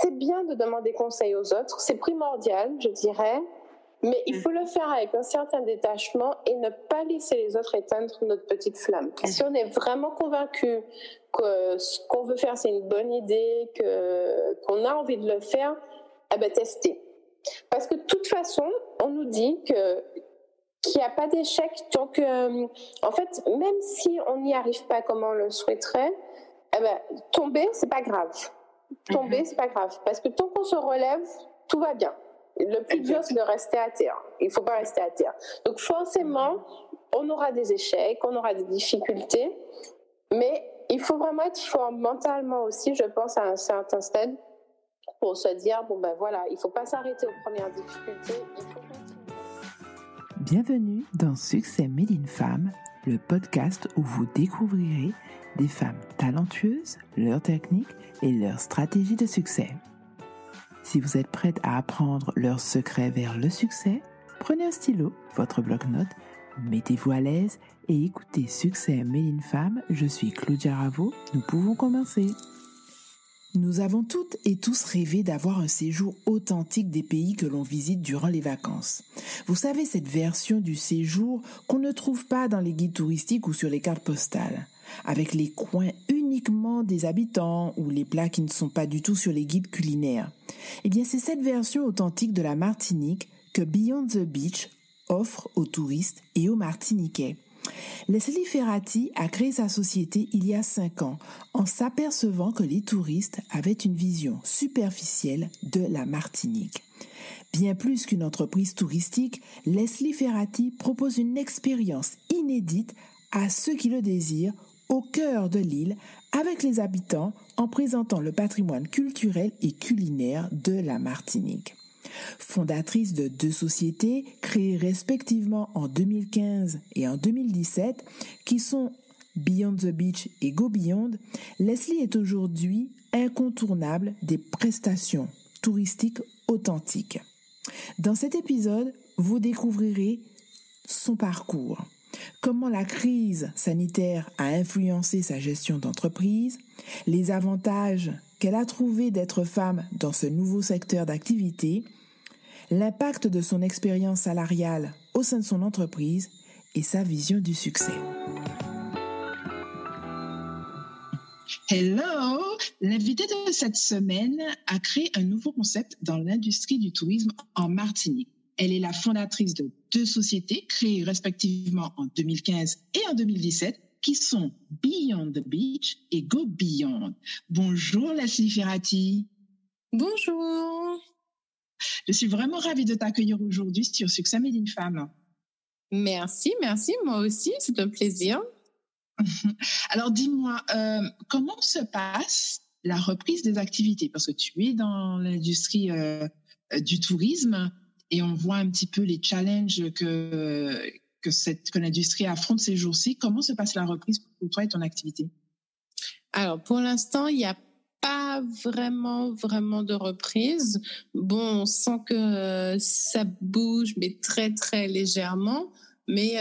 c'est bien de demander conseil aux autres, c'est primordial, je dirais, mais il faut le faire avec un certain détachement et ne pas laisser les autres éteindre notre petite flamme. Si on est vraiment convaincu que ce qu'on veut faire, c'est une bonne idée, qu'on a envie de le faire, testez. Parce que de toute façon, on nous dit qu'il n'y a pas d'échec. Donc, en fait, même si on n'y arrive pas comme on le souhaiterait, tomber, c'est pas grave. Tomber, c'est pas grave. Parce que tant qu'on se relève, tout va bien. Le plus dur, c'est de rester à terre. Il faut pas rester à terre. Donc, forcément, on aura des échecs, on aura des difficultés, mais il faut vraiment être fort mentalement aussi, je pense, à un certain stade, pour se dire, voilà, il faut pas s'arrêter aux premières difficultés, il faut continuer. Bienvenue dans Succès Made in Femme, le podcast où vous découvrirez des femmes talentueuses, leurs techniques et leurs stratégies de succès. Si vous êtes prête à apprendre leurs secrets vers le succès, prenez un stylo, votre bloc-notes, mettez-vous à l'aise et écoutez Succès Made in Femme. Je suis Claudia Ravo, nous pouvons commencer. Nous avons toutes et tous rêvé d'avoir un séjour authentique des pays que l'on visite durant les vacances. Vous savez, cette version du séjour qu'on ne trouve pas dans les guides touristiques ou sur les cartes postales, avec les coins uniquement des habitants ou les plats qui ne sont pas du tout sur les guides culinaires. Eh bien, c'est cette version authentique de la Martinique que Beyond the Beach offre aux touristes et aux Martiniquais. Leslie Ferrati a créé sa société il y a 5 ans en s'apercevant que les touristes avaient une vision superficielle de la Martinique. Bien plus qu'une entreprise touristique, Leslie Ferrati propose une expérience inédite à ceux qui le désirent au cœur de l'île avec les habitants en présentant le patrimoine culturel et culinaire de la Martinique. Fondatrice de 2 sociétés créées respectivement en 2015 et en 2017, qui sont Beyond the Beach et Go Beyond, Leslie est aujourd'hui incontournable des prestations touristiques authentiques. Dans cet épisode, vous découvrirez son parcours, comment la crise sanitaire a influencé sa gestion d'entreprise, les avantages qu'elle a trouvé d'être femme dans ce nouveau secteur d'activité, l'impact de son expérience salariale au sein de son entreprise et sa vision du succès. Hello! L'invitée de cette semaine a créé un nouveau concept dans l'industrie du tourisme en Martinique. Elle est la fondatrice de 2 sociétés créées respectivement en 2015 et en 2017 qui sont Beyond the Beach et Go Beyond. Bonjour Leslie Ferrati. Bonjour. Je suis vraiment ravie de t'accueillir aujourd'hui sur Succès Made in Femme. Merci, moi aussi, c'est un plaisir. Alors dis-moi, comment se passe la reprise des activités? Parce que tu es dans l'industrie du tourisme et on voit un petit peu les challenges que l'industrie affronte ces jours-ci. Comment se passe la reprise pour toi et ton activité? Alors, pour l'instant, il n'y a pas vraiment de reprise. Bon, on sent que ça bouge, mais très, très légèrement. Mais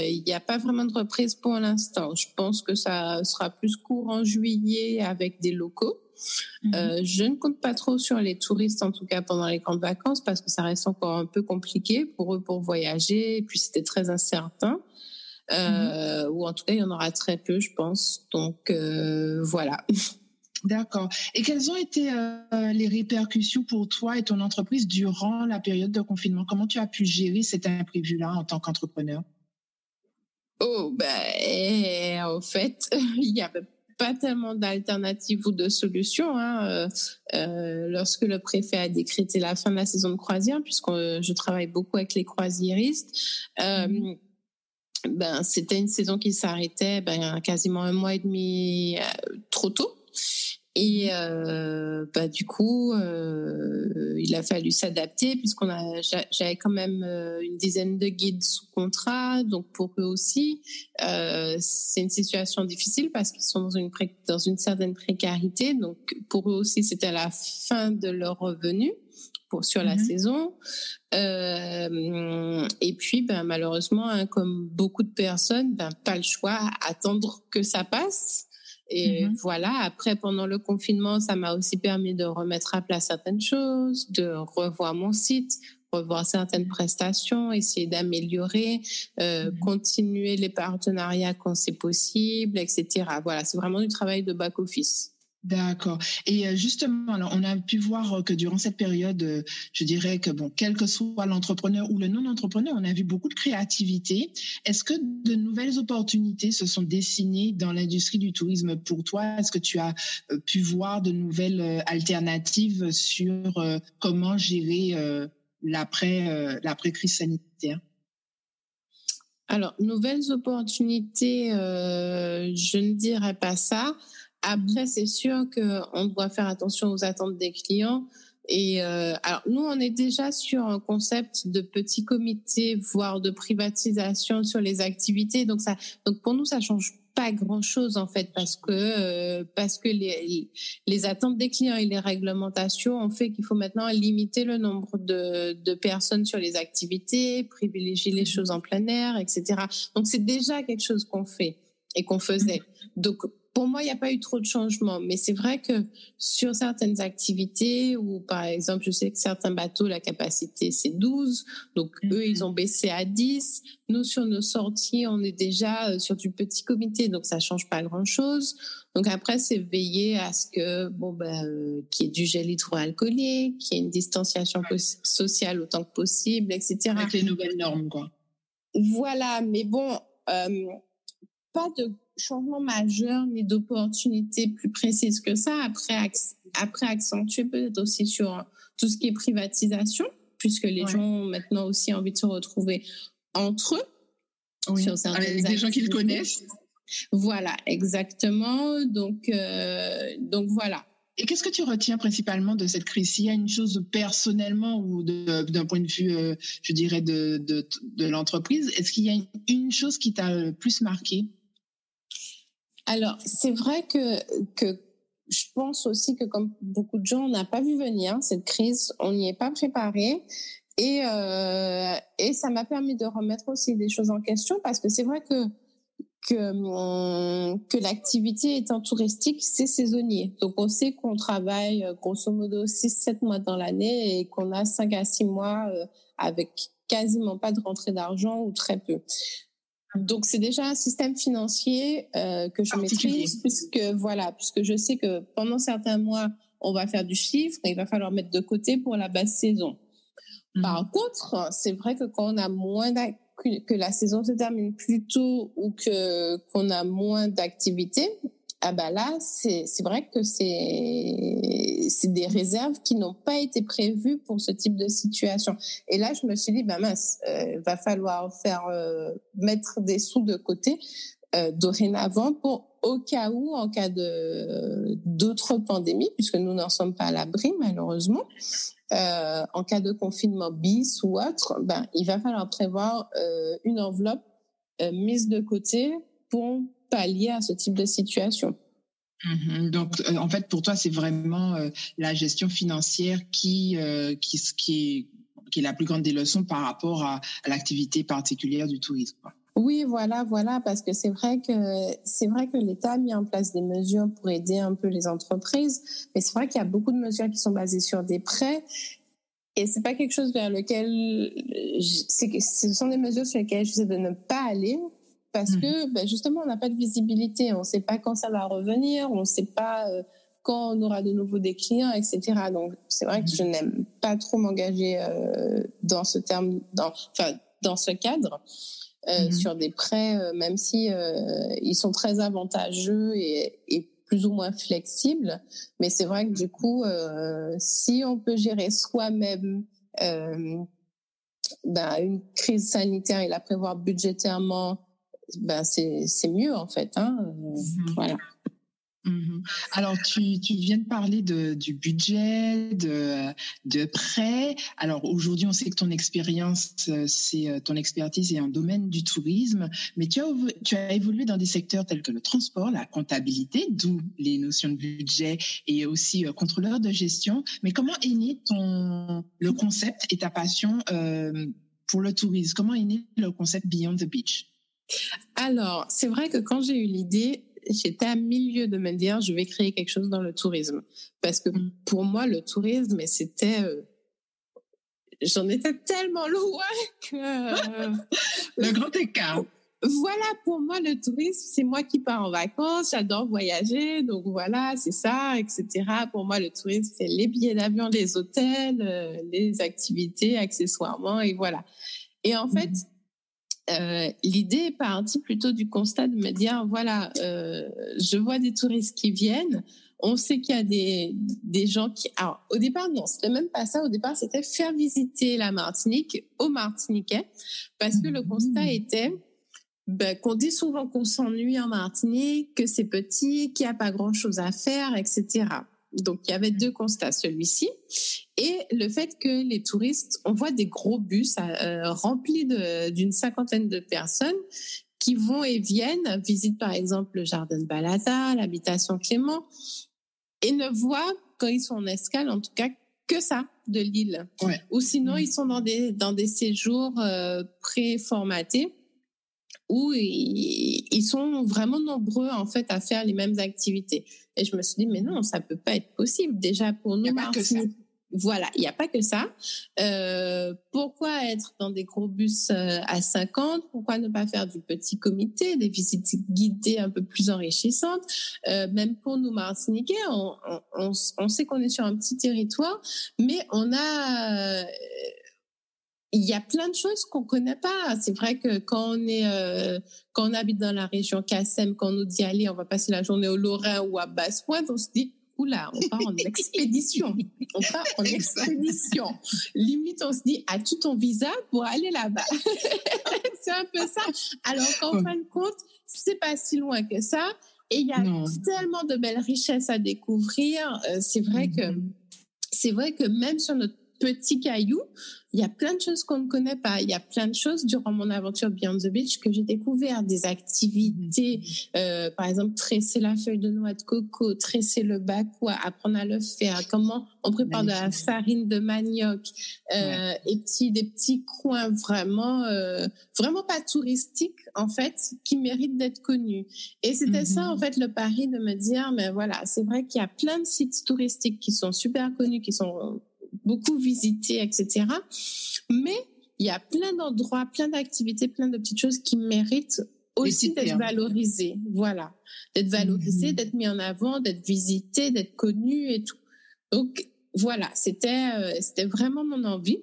il n'y a pas vraiment de reprise pour l'instant. Je pense que ça sera plus court en juillet avec des locaux. Je ne compte pas trop sur les touristes, en tout cas pendant les grandes vacances, parce que ça reste encore un peu compliqué pour eux pour voyager. Et puis c'était très incertain. Ou en tout cas, il y en aura très peu, je pense. Donc voilà. D'accord. Et quelles ont été les répercussions pour toi et ton entreprise durant la période de confinement? Comment tu as pu gérer cet imprévu-là en tant qu'entrepreneur? En fait, il n'y avait pas tellement d'alternatives ou de solutions. Lorsque le préfet a décrété la fin de la saison de croisière, je travaille beaucoup avec les croisiéristes, c'était une saison qui s'arrêtait quasiment 1 mois et demi trop tôt. Et du coup, il a fallu s'adapter j'avais quand même une dizaine de guides sous contrat, donc pour eux aussi, c'est une situation difficile parce qu'ils sont dans une certaine précarité, donc pour eux aussi c'était la fin de leur revenu sur la saison. Et puis malheureusement, comme beaucoup de personnes, pas le choix, attendre que ça passe. Et voilà, après, pendant le confinement, ça m'a aussi permis de remettre à plat certaines choses, de revoir mon site, revoir certaines prestations, essayer d'améliorer, continuer les partenariats quand c'est possible, etc. Voilà, c'est vraiment du travail de back-office. D'accord. Et justement, alors, on a pu voir que durant cette période, je dirais que bon, quel que soit l'entrepreneur ou le non-entrepreneur, on a vu beaucoup de créativité. Est-ce que de nouvelles opportunités se sont dessinées dans l'industrie du tourisme pour toi? Est-ce que tu as pu voir de nouvelles alternatives sur comment gérer l'après-crise sanitaire? Alors, nouvelles opportunités, je ne dirais pas ça. Après, c'est sûr qu'on doit faire attention aux attentes des clients. Et alors, nous, on est déjà sur un concept de petits comités, voire de privatisation sur les activités. Donc pour nous, ça change pas grand-chose en fait, parce que les attentes des clients et les réglementations ont fait qu'il faut maintenant limiter le nombre de personnes sur les activités, privilégier les choses en plein air, etc. Donc, c'est déjà quelque chose qu'on fait et qu'on faisait. Donc, pour moi, il n'y a pas eu trop de changements, mais c'est vrai que sur certaines activités, où par exemple, je sais que certains bateaux, la capacité, c'est 12, donc eux, ils ont baissé à 10. Nous, sur nos sorties, on est déjà sur du petit comité, donc ça ne change pas grand-chose. Donc après, c'est veiller à ce que, qu'il y ait du gel hydroalcoolique, qu'il y ait une distanciation sociale autant que possible, etc. Avec les nouvelles normes, quoi. Voilà, mais bon, pas de changement majeur ni d'opportunités plus précises que ça. Après accentuer peut-être aussi sur tout ce qui est privatisation, puisque les gens ont maintenant aussi envie de se retrouver entre eux. Sur avec des gens qu'ils connaissent. Voilà, exactement. Donc voilà. Et qu'est-ce que tu retiens principalement de cette crise? S'il y a une chose personnellement ou d'un point de vue, je dirais, de l'entreprise, est-ce qu'il y a une chose qui t'a le plus marqué? Alors, c'est vrai que je pense aussi que comme beaucoup de gens, on n'a pas vu venir cette crise, on n'y est pas préparé. Et ça m'a permis de remettre aussi des choses en question, parce que c'est vrai que l'activité étant touristique, c'est saisonnier. Donc, on sait qu'on travaille grosso modo 6-7 mois dans l'année et qu'on a 5 à 6 mois avec quasiment pas de rentrée d'argent ou très peu. Donc, c'est déjà un système financier que je maîtrise, puisque je sais que pendant certains mois, on va faire du chiffre et il va falloir mettre de côté pour la basse saison. Par contre, c'est vrai que quand on a que la saison se termine plus tôt ou qu'on a moins d'activité, là, c'est vrai que c'est des réserves qui n'ont pas été prévues pour ce type de situation. Et là, je me suis dit, mince, va falloir mettre des sous de côté dorénavant au cas où, en cas d'autres pandémies, puisque nous n'en sommes pas à l'abri, malheureusement. En cas de confinement bis ou autre, il va falloir prévoir une enveloppe mise de côté pour pallier à ce type de situation. Donc, en fait, pour toi, c'est vraiment la gestion financière qui est la plus grande des leçons par rapport à l'activité particulière du tourisme, quoi. Oui, voilà, parce que c'est vrai que l'État a mis en place des mesures pour aider un peu les entreprises, mais c'est vrai qu'il y a beaucoup de mesures qui sont basées sur des prêts, et c'est pas quelque chose vers lequel ce sont des mesures sur lesquelles j'essaie de ne pas aller, parce que justement on n'a pas de visibilité, on ne sait pas quand ça va revenir, on ne sait pas quand on aura de nouveau des clients, etc. Donc c'est vrai que je n'aime pas trop m'engager dans ce cadre. Sur des prêts, même si ils sont très avantageux et plus ou moins flexibles. Mais c'est vrai que du coup, si on peut gérer soi-même une crise sanitaire et la prévoir budgétairement, c'est mieux en fait. Voilà. Alors, tu viens de parler du budget, de prêts. Alors, aujourd'hui, on sait que ton expertise est en domaine du tourisme, mais tu as évolué dans des secteurs tels que le transport, la comptabilité, d'où les notions de budget, et aussi contrôleur de gestion. Mais comment est né le concept et ta passion pour le tourisme? Comment est né le concept Beyond the Beach? Alors, c'est vrai que quand j'ai eu l'idée, j'étais à milieu de me dire, je vais créer quelque chose dans le tourisme. Parce que pour moi, le tourisme, c'était... j'en étais tellement loin que... Le grand écart. Voilà, pour moi, le tourisme, c'est moi qui pars en vacances, j'adore voyager, donc voilà, c'est ça, etc. Pour moi, le tourisme, c'est les billets d'avion, les hôtels, les activités, accessoirement, et voilà. Et en fait, l'idée est partie plutôt du constat de me dire, voilà, je vois des touristes qui viennent, on sait qu'il y a des gens qui... Alors, au départ, non, c'était même pas ça. Au départ, c'était faire visiter la Martinique aux Martiniquais, parce que le constat était... qu'on dit souvent qu'on s'ennuie en Martinique, que c'est petit, qu'il n'y a pas grand-chose à faire, etc. Donc, il y avait deux constats, celui-ci. Et le fait que les touristes, on voit des gros bus remplis d'une 50aine de personnes qui vont et viennent, visitent par exemple le jardin de Balata, l'habitation Clément, et ne voient, quand ils sont en escale, en tout cas, que ça de l'île. Ouais. Ou sinon, ils sont dans des séjours préformatés, où ils sont vraiment nombreux en fait à faire les mêmes activités. Et je me suis dit mais non, ça peut pas être possible. Déjà pour nous, voilà, il n'y a pas que ça. Pourquoi être dans des gros bus à 50? Pourquoi ne pas faire du petit comité, des visites guidées un peu plus enrichissantes? Même pour nous Martiniquais, on sait qu'on est sur un petit territoire, mais il y a plein de choses qu'on connaît pas. C'est vrai que quand on habite dans la région Kassem, quand on nous dit allez, on va passer la journée au Lorrain ou à Basse-Pointe, on se dit oula, on part en expédition. On part en expédition. Limite, on se dit as-tu ton visa pour aller là-bas? C'est un peu ça. Alors qu'en fin de compte, c'est pas si loin que ça. Et il y a tellement de belles richesses à découvrir. C'est vrai que même sur notre petit caillou, il y a plein de choses qu'on ne connaît pas. Il y a plein de choses durant mon aventure Beyond the Beach que j'ai découvert, des activités, par exemple tresser la feuille de noix de coco, tresser le bakwa, apprendre à le faire, comment on prépare de la farine de manioc, et des petits coins vraiment pas touristiques en fait, qui méritent d'être connus. Et c'était ça en fait le pari de me dire, mais voilà, c'est vrai qu'il y a plein de sites touristiques qui sont super connus, qui sont beaucoup visités, etc. Mais il y a plein d'endroits, plein d'activités, plein de petites choses qui méritent aussi d'être valorisées. Voilà. D'être valorisées, d'être mis en avant, d'être visitées, d'être connues et tout. Donc, voilà. C'était vraiment mon envie.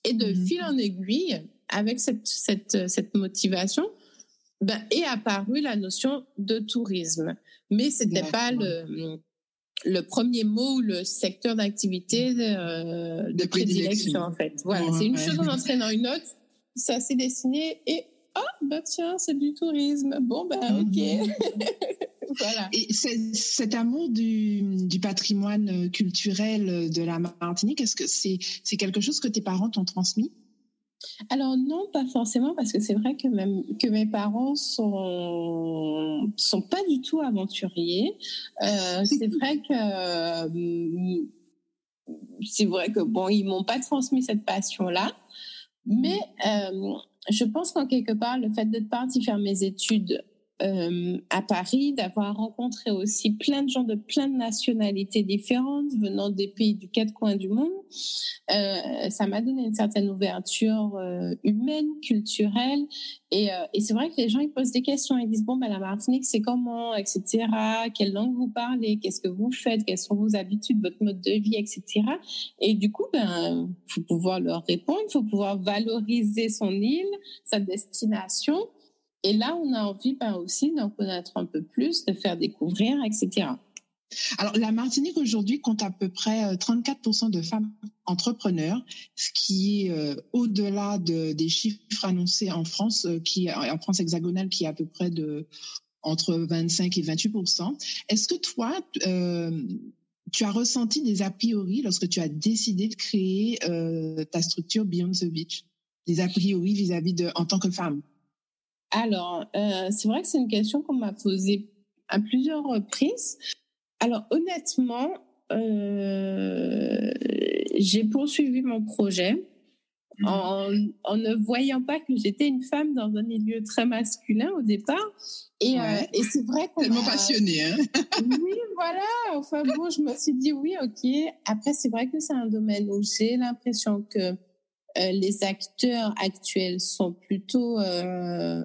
Et de fil en aiguille, avec cette motivation, est apparue la notion de tourisme. Mais c'était pas le premier mot ou le secteur d'activité de prédilection, en fait. Voilà, c'est une chose en entraînant une autre, ça s'est dessiné et tiens, c'est du tourisme. Bon, ok. Voilà. Et cet amour du patrimoine culturel de la Martinique, est-ce que c'est quelque chose que tes parents t'ont transmis? Alors non, pas forcément, parce que c'est vrai que mes parents sont pas du tout aventuriers. C'est vrai que ils m'ont pas transmis cette passion-là, mais je pense qu'en quelque part le fait d'être partie faire mes études à Paris, d'avoir rencontré aussi plein de gens de plein de nationalités différentes venant des pays du quatre coins du monde, ça m'a donné une certaine ouverture humaine, culturelle, et c'est vrai que les gens ils posent des questions, ils disent la Martinique c'est comment, etc. Quelle langue vous parlez, qu'est-ce que vous faites, quelles sont vos habitudes, votre mode de vie, etc. Et du coup faut pouvoir leur répondre, faut pouvoir valoriser son île, sa destination. Et là, on a envie aussi d'en connaître un peu plus, de faire découvrir, etc. Alors, la Martinique aujourd'hui compte à peu près 34% de femmes entrepreneurs, ce qui est au-delà des chiffres annoncés en France, en France hexagonale, qui est à peu près entre 25 et 28%. Est-ce que toi, tu as ressenti des a priori lorsque tu as décidé de créer ta structure Beyond the Beach? Des a priori vis-à-vis en tant que femme? Alors, c'est vrai que c'est une question qu'on m'a posée à plusieurs reprises. Alors, honnêtement, j'ai poursuivi mon projet. en ne voyant pas que j'étais une femme dans un milieu très masculin au départ. Et c'est vrai qu'on tellement passionné, hein. Oui, voilà. Enfin bon, je me suis dit oui, ok. Après, c'est vrai que c'est un domaine où j'ai l'impression que les acteurs actuels sont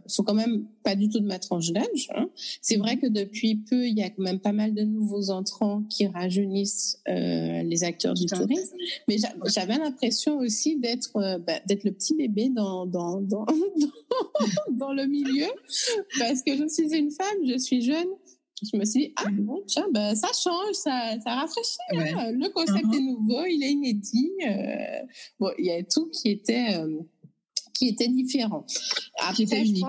sont quand même pas du tout de ma tranche d'âge. Hein. C'est vrai que depuis peu, il y a quand même pas mal de nouveaux entrants qui rajeunissent les acteurs du tourisme. Mais j'avais l'impression aussi d'être le petit bébé dans dans le milieu, parce que je suis une femme, je suis jeune. Je me suis dit, bon, tiens, ça change, ça rafraîchit. Ouais. Hein. Le concept est nouveau, il est inédit. Bon, il y a tout qui était différent. Après, qui était unique.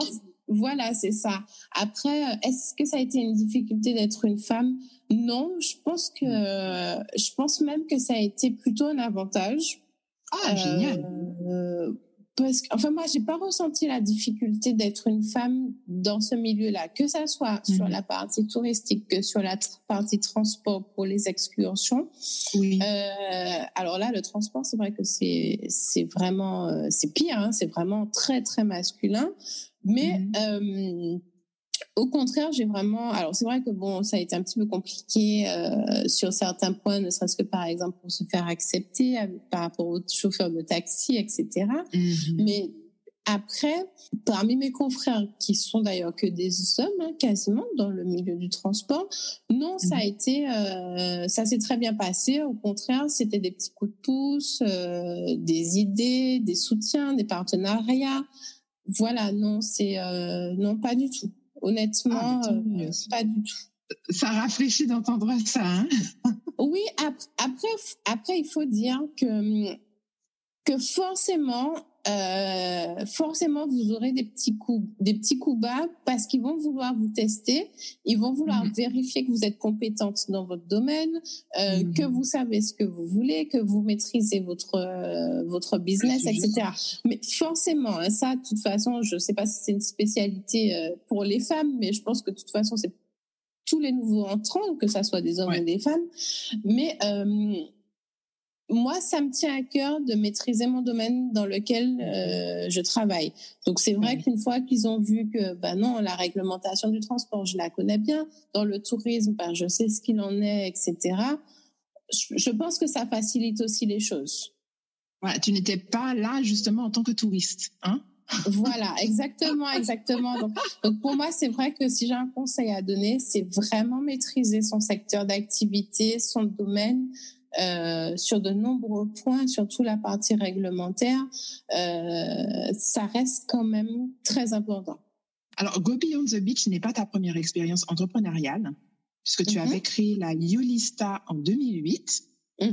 Voilà, c'est ça. Après, est-ce que ça a été une difficulté d'être une femme? Non, je pense même que ça a été plutôt un avantage. Génial. Parce que, enfin, moi, j'ai pas ressenti la difficulté d'être une femme dans ce milieu-là, que ça soit sur la partie touristique, que sur la partie transport pour les excursions. Oui. Alors là, le transport, c'est vrai que c'est vraiment, c'est pire, hein, c'est vraiment très, très masculin. Mais, au contraire, alors c'est vrai que bon, ça a été un petit peu compliqué sur certains points, ne serait-ce que par exemple pour se faire accepter par rapport aux chauffeurs de taxi, etc. Mais après, parmi mes confrères, qui sont d'ailleurs que des hommes, hein, quasiment dans le milieu du transport, non, ça a été, ça s'est très bien passé. Au contraire, c'était des petits coups de pouce, des idées, des soutiens, des partenariats. Voilà, non, non, pas du tout. Honnêtement, pas du tout. Ça rafraîchit d'entendre ça, hein. Oui, après, il faut dire que forcément, vous aurez des petits coups bas, parce qu'ils vont vouloir vous tester, ils vont vouloir vérifier que vous êtes compétente dans votre domaine, que vous savez ce que vous voulez, que vous maîtrisez votre business, etc. Mais forcément, hein, ça, de toute façon, je sais pas si c'est une spécialité pour les femmes, mais je pense que de toute façon, c'est tous les nouveaux entrants, que ça soit des hommes ou des femmes. Mais moi, ça me tient à cœur de maîtriser mon domaine dans lequel je travaille. Donc, c'est vrai qu'une fois qu'ils ont vu que, non, la réglementation du transport, je la connais bien. Dans le tourisme, je sais ce qu'il en est, etc. Je pense que ça facilite aussi les choses. Ouais, tu n'étais pas là, justement, en tant que touriste, hein? Voilà, exactement. Donc, pour moi, c'est vrai que si j'ai un conseil à donner, c'est vraiment maîtriser son secteur d'activité, son domaine, sur de nombreux points, surtout la partie réglementaire, ça reste quand même très important. Alors, Go Beyond the Beach n'est pas ta première expérience entrepreneuriale, puisque tu avais créé la YouLista en 2008. Tout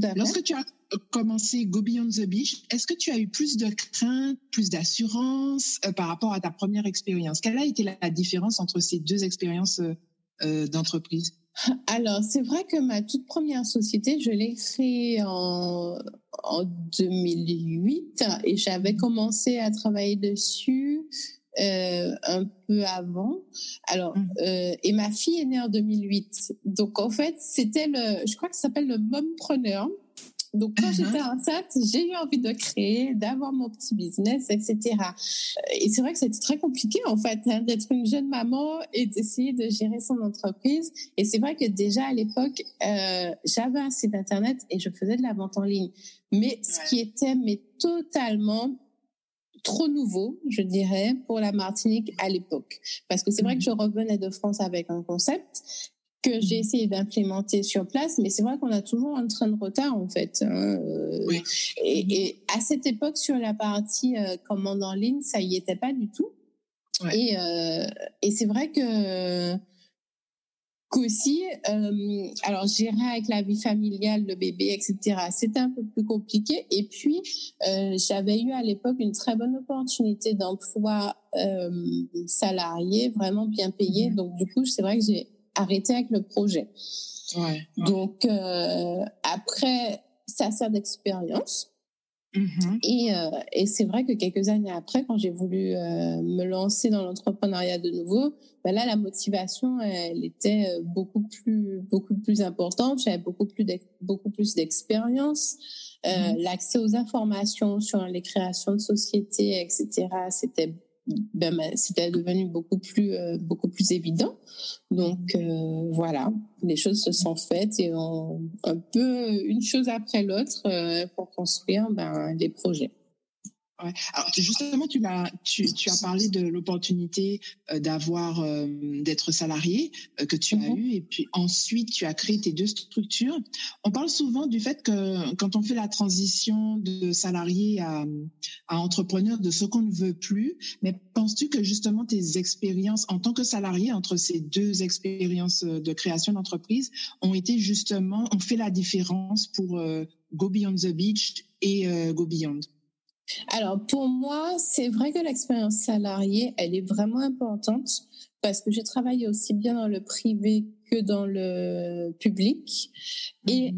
à fait. Lorsque tu as commencé Go Beyond the Beach, est-ce que tu as eu plus de crainte, plus d'assurance par rapport à ta première expérience? Quelle a été la différence entre ces deux expériences d'entreprise? Alors, c'est vrai que ma toute première société, je l'ai créée en 2008 et j'avais commencé à travailler dessus un peu avant. Alors, et ma fille est née en 2008. Donc, en fait, je crois que ça s'appelle le mompreneur. Donc, quand j'étais enceinte, j'ai eu envie de créer, d'avoir mon petit business, etc. Et c'est vrai que c'était très compliqué, en fait, d'être une jeune maman et d'essayer de gérer son entreprise. Et c'est vrai que déjà, à l'époque, j'avais un site Internet et je faisais de la vente en ligne. Mais ce qui était totalement trop nouveau, je dirais, pour la Martinique à l'époque. Parce que c'est vrai que je revenais de France avec un concept que j'ai essayé d'implémenter sur place, mais c'est vrai qu'on a toujours un train de retard, en fait. Hein. Et à cette époque, sur la partie commande en ligne, ça y était pas du tout. Et c'est vrai qu'aussi, alors gérer avec la vie familiale, le bébé, etc., c'était un peu plus compliqué. Et puis, j'avais eu à l'époque une très bonne opportunité d'emploi salarié, vraiment bien payé. Donc, du coup, c'est vrai que j'ai arrêté avec le projet. Donc, après, ça sert d'expérience. Et c'est vrai que quelques années après, quand j'ai voulu me lancer dans l'entrepreneuriat de nouveau, ben là, la motivation, elle était beaucoup plus importante. J'avais beaucoup plus d'expérience. L'accès aux informations sur les créations de sociétés, etc., c'était devenu beaucoup plus évident. Donc voilà, les choses se sont faites et un peu une chose après l'autre pour construire les projets. Ouais. Alors justement, tu as parlé de l'opportunité d'être salarié que tu as eu, et puis ensuite tu as créé tes 2 structures. On parle souvent du fait que quand on fait la transition de salarié à entrepreneur, de ce qu'on ne veut plus, mais penses-tu que justement tes expériences en tant que salarié, entre ces 2 expériences de création d'entreprise, ont fait la différence pour Go Beyond the Beach et Go Beyond? Alors, pour moi, c'est vrai que l'expérience salariée, elle est vraiment importante parce que j'ai travaillé aussi bien dans le privé que dans le public. Et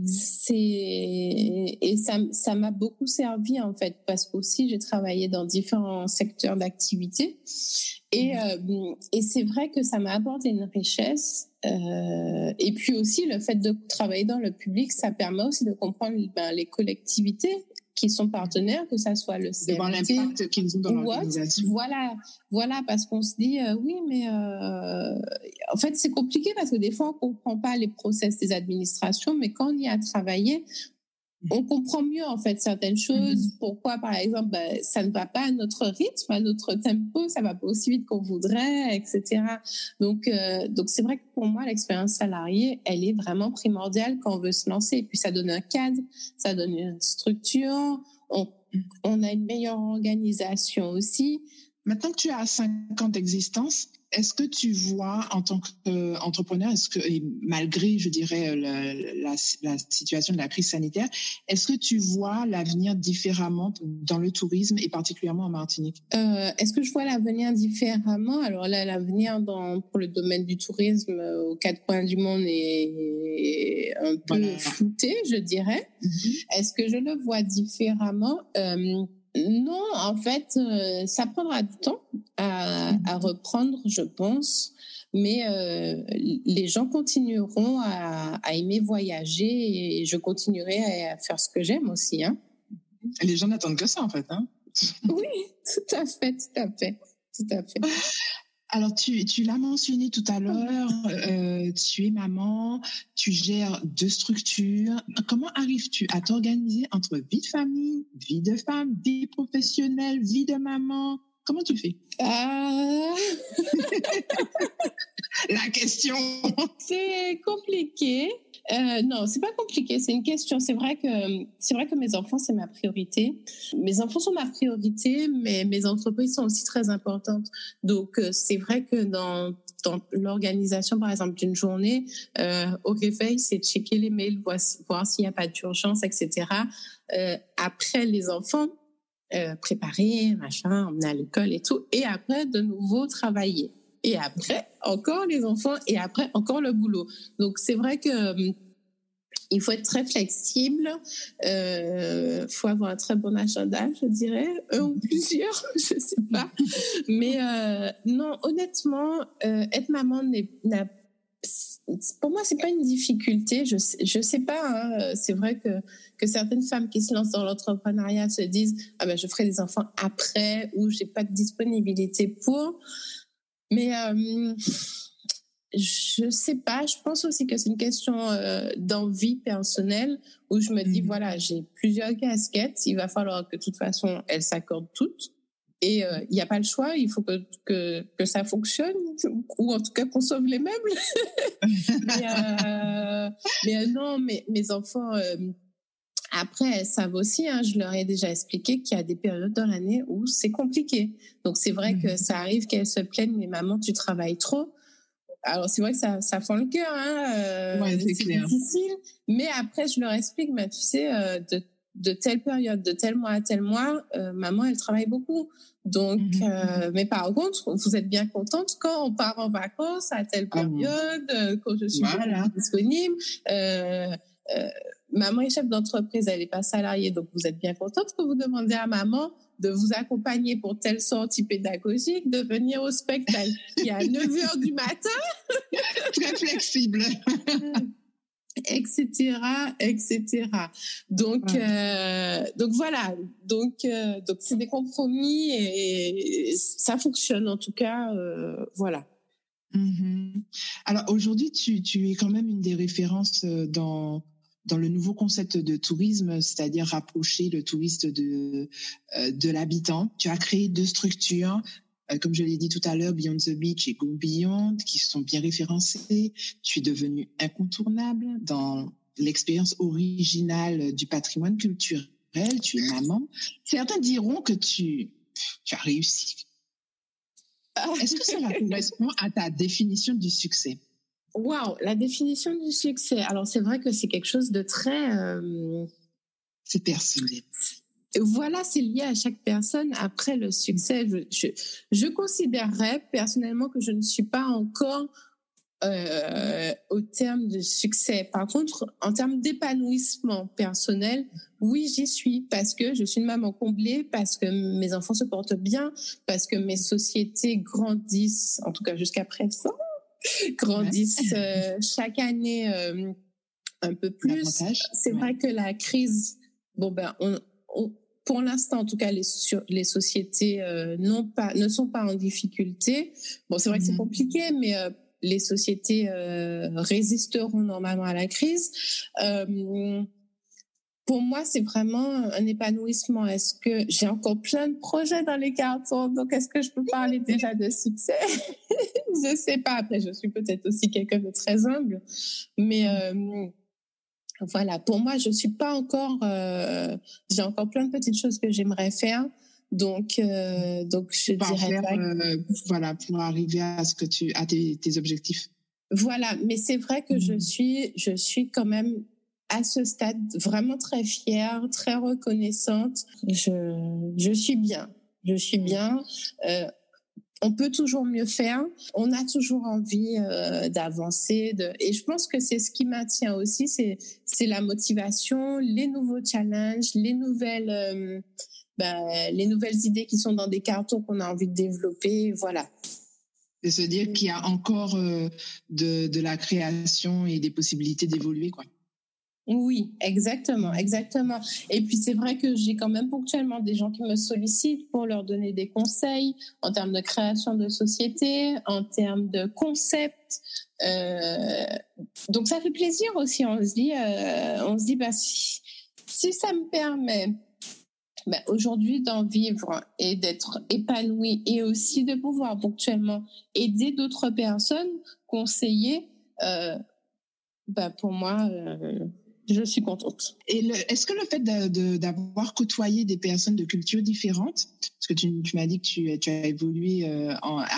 ça m'a beaucoup servi, en fait, parce qu'aussi, j'ai travaillé dans différents secteurs d'activité. Et c'est vrai que ça m'a apporté une richesse. Et puis aussi, le fait de travailler dans le public, ça permet aussi de comprendre les collectivités qui sont partenaires, que ça soit le CMT, devant l'impact qu'ils ont dans l'organisation. Voilà, parce qu'on se dit oui, mais en fait c'est compliqué parce que des fois on comprend pas les process des administrations, mais quand on y a travaillé, on comprend mieux en fait certaines choses. Pourquoi, par exemple, ça ne va pas à notre rythme, à notre tempo, ça va pas aussi vite qu'on voudrait, etc. Donc c'est vrai que pour moi, l'expérience salariée, elle est vraiment primordiale quand on veut se lancer. Et puis ça donne un cadre, ça donne une structure, on a une meilleure organisation aussi. Maintenant que tu as 5 ans d'existence, est-ce que tu vois en tant qu'entrepreneur, et malgré, je dirais, la situation de la crise sanitaire, est-ce que tu vois l'avenir différemment dans le tourisme et particulièrement en Martinique? Est-ce que je vois l'avenir différemment? Alors là, l'avenir pour le domaine du tourisme aux 4 coins du monde est un peu flouté, je dirais. Est-ce que je le vois différemment? Non, en fait, ça prendra du temps à reprendre, je pense. Mais les gens continueront à aimer voyager et je continuerai à faire ce que j'aime aussi. Hein. Les gens n'attendent que ça, en fait. Hein. Oui, tout à fait. Alors, tu l'as mentionné tout à l'heure, tu es maman, tu gères 2 structures. Comment arrives-tu à t'organiser entre vie de famille, vie de femme, vie professionnelle, vie de maman? Comment tu fais? La question. C'est compliqué. Non, c'est pas compliqué, c'est une question. C'est vrai que mes enfants, c'est ma priorité. Mes enfants sont ma priorité, mais mes entreprises sont aussi très importantes. Donc, c'est vrai que dans l'organisation, par exemple, d'une journée, au réveil, c'est checker les mails, voir s'il n'y a pas d'urgence, etc. Après, les enfants, préparer, machin, emmener à l'école et tout. Et après, de nouveau, travailler. Et après, encore les enfants, et après, encore le boulot. Donc, c'est vrai que il faut être très flexible. Faut avoir un très bon agenda, je dirais. Un ou plusieurs, je sais pas. Mais non, honnêtement, être maman pour moi, c'est pas une difficulté. Je sais pas. Hein. C'est vrai que certaines femmes qui se lancent dans l'entrepreneuriat se disent je ferai des enfants après ou j'ai pas de disponibilité pour. Mais je sais pas. Je pense aussi que c'est une question d'envie personnelle où je me dis voilà, j'ai plusieurs casquettes. Il va falloir que de toute façon elles s'accordent toutes. Et il n'y a pas le choix, il faut que ça fonctionne, ou en tout cas qu'on sauve les meubles. mais non, mes enfants, après, elles savent aussi, hein, je leur ai déjà expliqué qu'il y a des périodes dans l'année où c'est compliqué. Donc c'est vrai que ça arrive qu'elles se plaignent, mais maman, tu travailles trop. Alors c'est vrai que ça fend le cœur, hein, c'est difficile. Mais après, je leur explique, tu sais, de telle période, de tel mois à tel mois, maman, elle travaille beaucoup. Donc, mais par contre, vous êtes bien contente quand on part en vacances à telle période, quand je suis disponible. maman est chef d'entreprise, elle n'est pas salariée, donc vous êtes bien contente que vous demandez à maman de vous accompagner pour telle sortie pédagogique, de venir au spectacle qui est à 9h du matin. Très flexible. etc. Donc voilà. Donc c'est des compromis et ça fonctionne en tout cas. Voilà. Mm-hmm. Alors aujourd'hui, tu es quand même une des références dans le nouveau concept de tourisme, c'est-à-dire rapprocher le touriste de l'habitant. Tu as créé 2 structures, comme je l'ai dit tout à l'heure, Beyond the Beach et Go Beyond, qui sont bien référencées. Tu es devenu incontournable dans l'expérience originale du patrimoine culturel. Tu es maman. Certains diront que tu as réussi. Est-ce que cela correspond à ta définition du succès? Wow, la définition du succès. Alors, c'est vrai que c'est quelque chose de très... C'est personnel. Voilà, c'est lié à chaque personne. Après, le succès, je considérerais personnellement que je ne suis pas encore au terme de succès. Par contre, en termes d'épanouissement personnel, oui, j'y suis parce que je suis une maman comblée, parce que mes enfants se portent bien, parce que mes sociétés grandissent, en tout cas jusqu'à présent, grandissent chaque année un peu plus. C'est vrai que la crise, pour l'instant, en tout cas, les sociétés ne sont pas en difficulté. Bon, c'est vrai que c'est compliqué, mais les sociétés résisteront normalement à la crise. Pour moi, c'est vraiment un épanouissement. Est-ce que j'ai encore plein de projets dans les cartons? Donc, est-ce que je peux parler déjà de succès? Je sais pas. Après, je suis peut-être aussi quelqu'un de très humble, mais voilà. Pour moi, je suis pas encore. J'ai encore plein de petites choses que j'aimerais faire. Donc, je dirais pas. Pour arriver à tes objectifs. Voilà. Mais c'est vrai que je suis quand même à ce stade vraiment très fière, très reconnaissante. Je suis bien. Je suis bien. On peut toujours mieux faire. On a toujours envie d'avancer. Et je pense que c'est ce qui maintient aussi, c'est la motivation, les nouveaux challenges, les nouvelles idées qui sont dans des cartons qu'on a envie de développer. Voilà. De se dire qu'il y a encore de la création et des possibilités d'évoluer, quoi. Oui, exactement. Et puis c'est vrai que j'ai quand même ponctuellement des gens qui me sollicitent pour leur donner des conseils en termes de création de société, en termes de concept. Donc ça fait plaisir aussi. On se dit, si ça me permet aujourd'hui d'en vivre et d'être épanouie et aussi de pouvoir ponctuellement aider d'autres personnes, conseiller, pour moi. Je suis contente. Et est-ce que le fait d'avoir côtoyé des personnes de cultures différentes, parce que tu m'as dit que tu as évolué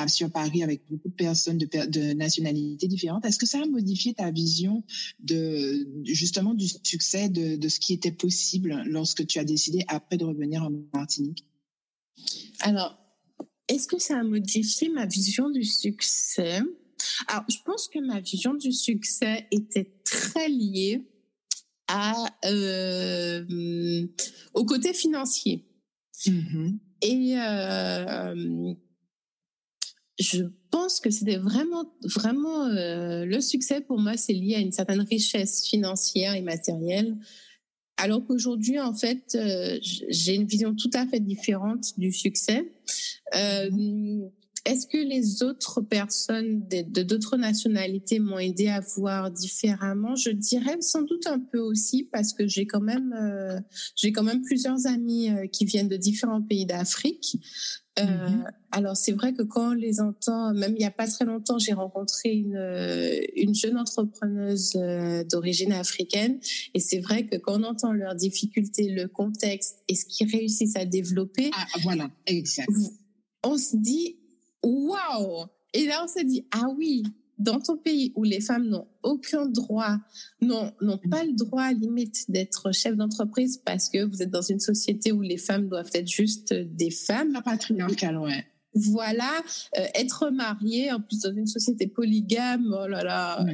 sur Paris avec beaucoup de personnes de nationalités différentes, est-ce que ça a modifié ta vision justement du succès, de ce qui était possible lorsque tu as décidé après de revenir en Martinique? Alors, est-ce que ça a modifié ma vision du succès? Alors, je pense que ma vision du succès était très liée au côté financier. Et je pense que c'était vraiment le succès pour moi, c'est lié à une certaine richesse financière et matérielle. Alors qu'aujourd'hui, en fait, j'ai une vision tout à fait différente du succès. Est-ce que les autres personnes de d'autres nationalités m'ont aidé à voir différemment? Je dirais sans doute un peu aussi parce que j'ai quand même plusieurs amis qui viennent de différents pays d'Afrique. Alors c'est vrai que quand on les entend, même il y a pas très longtemps, j'ai rencontré une jeune entrepreneuse d'origine africaine et c'est vrai que quand on entend leurs difficultés, le contexte et ce qu'ils réussissent à développer, voilà, exact. On se dit waouh! Et là, on s'est dit, ah oui, dans ton pays où les femmes n'ont aucun droit, n'ont pas le droit limite d'être chef d'entreprise parce que vous êtes dans une société où les femmes doivent être juste des femmes. La patriarcale, ouais. Voilà, être marié, en plus dans une société polygame, oh là là,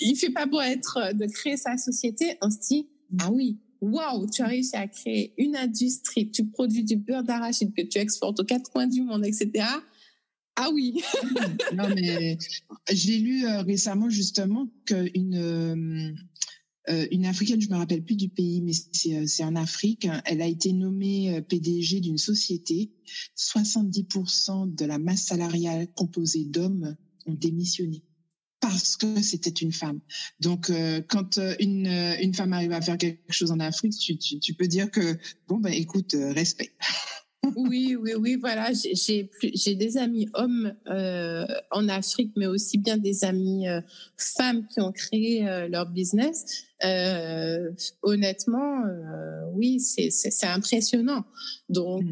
il fait pas beau de créer sa société. On se dit, ah oui, waouh, tu as réussi à créer une industrie, tu produis du beurre d'arachide que tu exportes aux quatre coins du monde, etc. Ah oui. Non, mais j'ai lu récemment justement une Africaine, je me rappelle plus du pays, mais c'est en Afrique. Elle a été nommée PDG d'une société. 70% de la masse salariale composée d'hommes ont démissionné parce que c'était une femme. Donc, quand une femme arrive à faire quelque chose en Afrique, tu peux dire que bon ben écoute, respect. Oui, voilà. J'ai des amis hommes en Afrique, mais aussi bien des amis femmes qui ont créé leur business. Honnêtement, oui, c'est impressionnant. Donc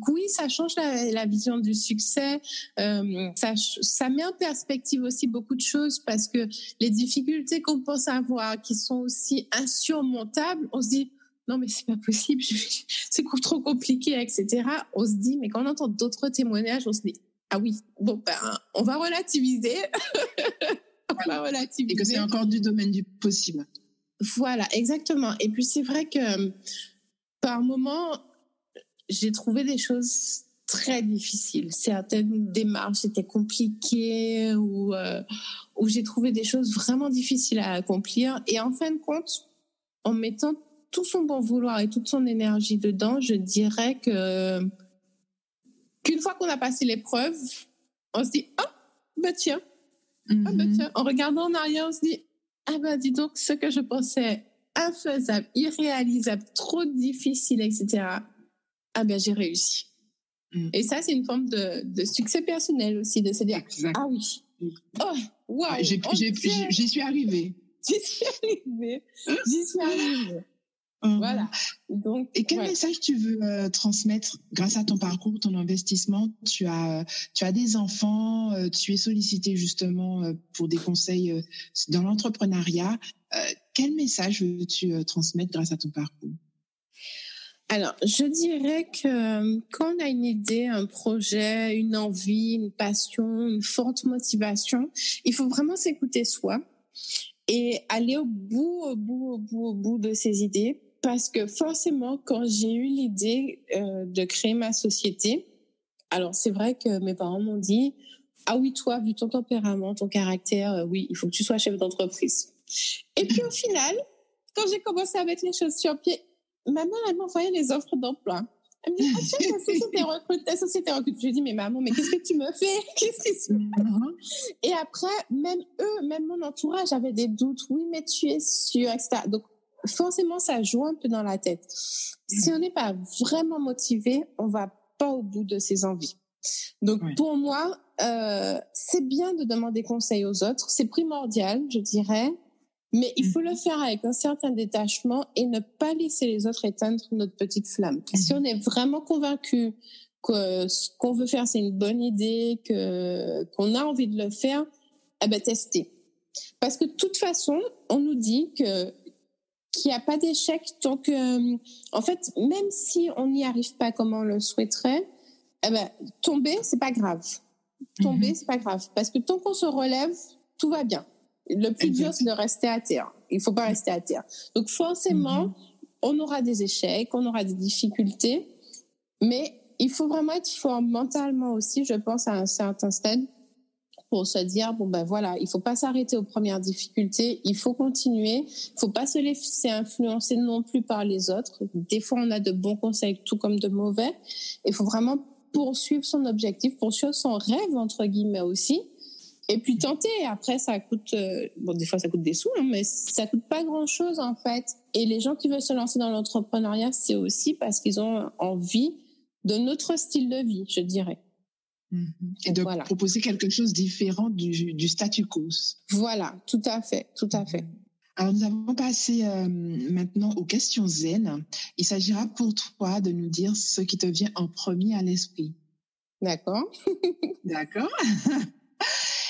oui, ça change la vision du succès. Ça met en perspective aussi beaucoup de choses parce que les difficultés qu'on pense avoir, qui sont aussi insurmontables, on se dit non, mais c'est pas possible, c'est trop compliqué, etc. On se dit, mais quand on entend d'autres témoignages, on se dit, ah oui, bon, ben, on va relativiser. Et que c'est encore du domaine du possible. Voilà, exactement. Et puis, c'est vrai que par moments, j'ai trouvé des choses très difficiles. Certaines démarches étaient compliquées ou j'ai trouvé des choses vraiment difficiles à accomplir. Et en fin de compte, en mettant tout son bon vouloir et toute son énergie dedans, je dirais qu'une fois qu'on a passé l'épreuve, on se dit tiens. En regardant en arrière, on se dit dis donc, ce que je pensais infaisable, irréalisable, trop difficile, etc. J'ai réussi. Et ça, c'est une forme de succès personnel aussi, de se dire ah oui, waouh, j'y suis arrivée. Voilà. Donc, et quel message tu veux transmettre grâce à ton parcours, ton investissement? Tu as des enfants, tu es sollicité justement pour des conseils dans l'entrepreneuriat. Quel message veux-tu transmettre grâce à ton parcours? Alors, je dirais que quand on a une idée, un projet, une envie, une passion, une forte motivation, il faut vraiment s'écouter soi et aller au bout de ses idées. Parce que forcément, quand j'ai eu l'idée de créer ma société, alors c'est vrai que mes parents m'ont dit « Ah oui, toi, vu ton tempérament, ton caractère, oui, il faut que tu sois chef d'entreprise. » Et puis au final, quand j'ai commencé à mettre les choses sur pied, maman, elle m'envoyait les offres d'emploi. Elle me dit « Ah tiens, ta société recrute. » Je lui ai dit « Mais maman, mais qu'est-ce que tu me fais? Qu'est-ce qui se passe ?» Et après, même mon entourage avait des doutes. « Oui, mais tu es sûre, etc. » Donc, forcément, ça joue un peu dans la tête. Si on n'est pas vraiment motivé, on va pas au bout de ses envies. Donc, pour moi, c'est bien de demander conseil aux autres. C'est primordial, je dirais. Mais il faut le faire avec un certain détachement et ne pas laisser les autres éteindre notre petite flamme. Si on est vraiment convaincu que ce qu'on veut faire, c'est une bonne idée, qu'on a envie de le faire, tester. Parce que de toute façon, on nous dit qu'il n'y a pas d'échec tant que, en fait, même si on n'y arrive pas comme on le souhaiterait, tomber, c'est pas grave. C'est pas grave. Parce que tant qu'on se relève, tout va bien. Le plus dur, c'est de rester à terre. Il faut pas rester à terre. Donc, forcément, on aura des échecs, on aura des difficultés, mais il faut vraiment être fort mentalement aussi, je pense, à un certain stade, pour se dire, voilà, il faut pas s'arrêter aux premières difficultés, il faut continuer, il faut pas se laisser influencer non plus par les autres. Des fois, on a de bons conseils, tout comme de mauvais. Il faut vraiment poursuivre son objectif, poursuivre son rêve, entre guillemets aussi, et puis tenter. Après, ça coûte, des fois, ça coûte des sous, mais ça coûte pas grand-chose, en fait. Et les gens qui veulent se lancer dans l'entrepreneuriat, c'est aussi parce qu'ils ont envie de notre style de vie, je dirais. Et de proposer quelque chose de différent du statu quo. Voilà, tout à fait. Alors, nous allons passer maintenant aux questions zen. Il s'agira pour toi de nous dire ce qui te vient en premier à l'esprit. D'accord.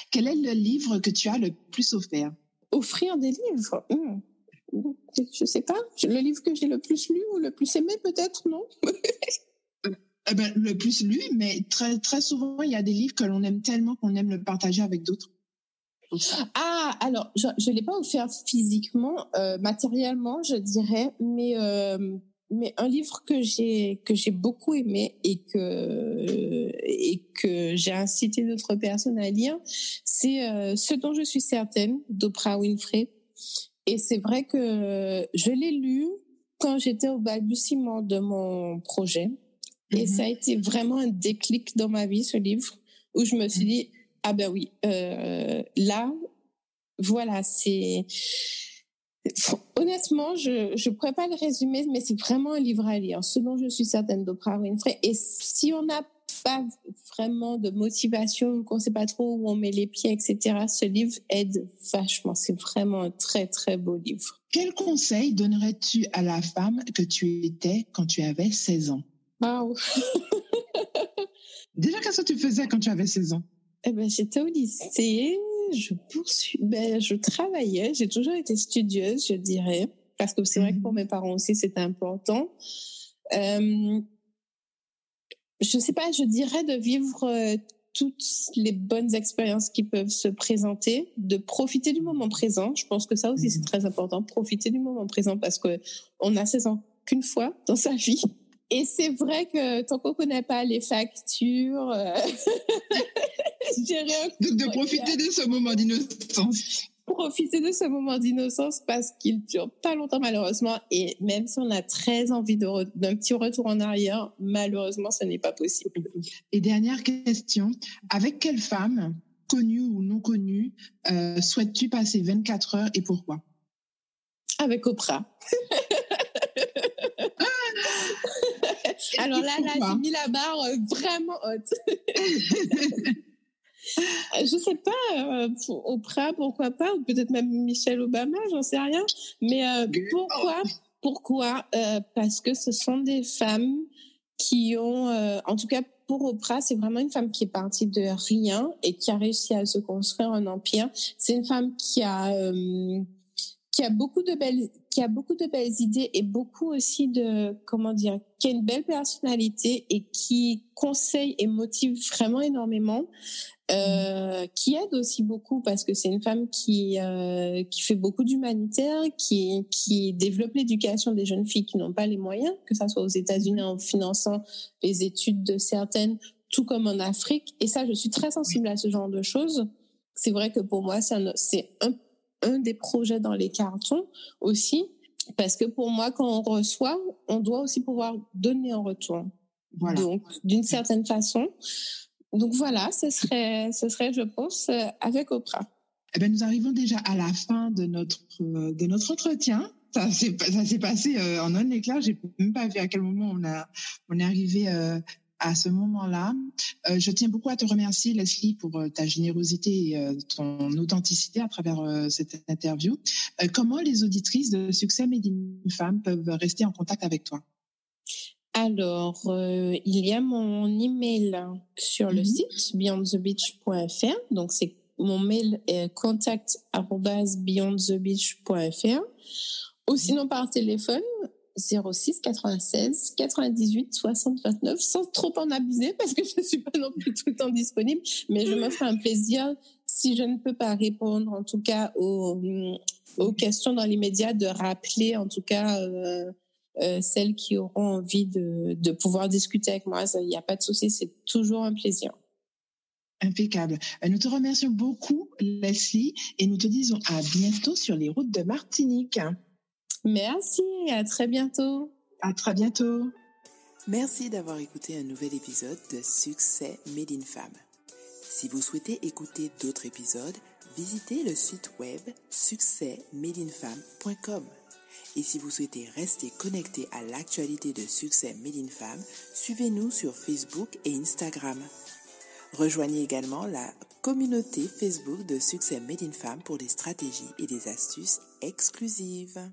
Quel est le livre que tu as le plus offert? Offrir des livres? Je sais pas. Le livre que j'ai le plus lu ou le plus aimé, peut-être, non? Le plus lu, mais très, très souvent, il y a des livres que l'on aime tellement qu'on aime le partager avec d'autres. Ah, alors, je l'ai pas offert physiquement, matériellement, je dirais, mais un livre que j'ai beaucoup aimé et que j'ai incité d'autres personnes à lire, c'est Ce dont je suis certaine d'Oprah Winfrey. Et c'est vrai que je l'ai lu quand j'étais au balbutiement de mon projet. Et ça a été vraiment un déclic dans ma vie, ce livre, où je me suis dit, ah ben oui, là, voilà, c'est... Honnêtement, je pourrais pas le résumer, mais c'est vraiment un livre à lire. Ce dont je suis certaine d'Oprah Winfrey. Et si on n'a pas vraiment de motivation, qu'on sait pas trop où on met les pieds, etc., ce livre aide vachement. C'est vraiment un très, très beau livre. Quel conseil donnerais-tu à la femme que tu étais quand tu avais 16 ans? Wow. Déjà, qu'est-ce que tu faisais quand tu avais 16 ans? Eh ben, j'étais au lycée, je travaillais, j'ai toujours été studieuse, je dirais, parce que c'est vrai que pour mes parents aussi, c'était important. Je sais pas, je dirais de vivre toutes les bonnes expériences qui peuvent se présenter, de profiter du moment présent. Je pense que ça aussi, c'est très important, profiter du moment présent, parce que on a 16 ans qu'une fois dans sa vie. Et c'est vrai que tant qu'on connaît pas les factures, de profiter de ce moment d'innocence. Profiter de ce moment d'innocence parce qu'il dure pas longtemps malheureusement, et même si on a très envie d'un petit retour en arrière, malheureusement, ce n'est pas possible. Et dernière question, avec quelle femme, connue ou non connue, souhaites-tu passer 24 heures et pourquoi? Avec Oprah. Alors là, j'ai mis la barre vraiment haute. Je sais pas, Oprah, pourquoi pas, ou peut-être même Michelle Obama, j'en sais rien. Mais pourquoi parce que ce sont des femmes qui ont, en tout cas pour Oprah, c'est vraiment une femme qui est partie de rien et qui a réussi à se construire un empire. C'est une femme qui a beaucoup de belles idées et beaucoup aussi qui a une belle personnalité et qui conseille et motive vraiment énormément, qui aide aussi beaucoup parce que c'est une femme qui fait beaucoup d'humanitaire, qui développe l'éducation des jeunes filles qui n'ont pas les moyens, que ça soit aux États-Unis en finançant les études de certaines, tout comme en Afrique. Et ça, je suis très sensible à ce genre de choses. C'est vrai que pour moi, c'est un des projets dans les cartons aussi, parce que pour moi, quand on reçoit, on doit aussi pouvoir donner en retour. Voilà. Donc, d'une certaine façon. Donc voilà, ce serait, je pense, avec Oprah. Eh ben, nous arrivons déjà à la fin de notre entretien. Ça s'est passé en un éclair. J'ai même pas vu à quel moment on est arrivé à ce moment-là. Je tiens beaucoup à te remercier, Leslie, pour ta générosité et ton authenticité à travers cette interview. Comment les auditrices de Succès Made in Femme peuvent rester en contact avec toi? Alors, il y a mon email sur le site beyondthebeach.fr. Donc, c'est mon mail est contact@beyondthebeach.fr. Ou sinon par téléphone 06 96 98 60 29, sans trop en abuser parce que je ne suis pas non plus tout le temps disponible, mais je me ferai un plaisir, si je ne peux pas répondre en tout cas aux questions dans l'immédiat, de rappeler en tout cas celles qui auront envie de pouvoir discuter avec moi. Il n'y a pas de souci, c'est toujours un plaisir. Impeccable. Nous te remercions beaucoup, Leslie, et nous te disons à bientôt sur les routes de Martinique. Merci, à très bientôt. À très bientôt. Merci d'avoir écouté un nouvel épisode de Succès Made in Femme. Si vous souhaitez écouter d'autres épisodes, visitez le site web succèsmadeinfemme.com. Et si vous souhaitez rester connecté à l'actualité de Succès Made in Femme, suivez-nous sur Facebook et Instagram. Rejoignez également la communauté Facebook de Succès Made in Femme pour des stratégies et des astuces exclusives.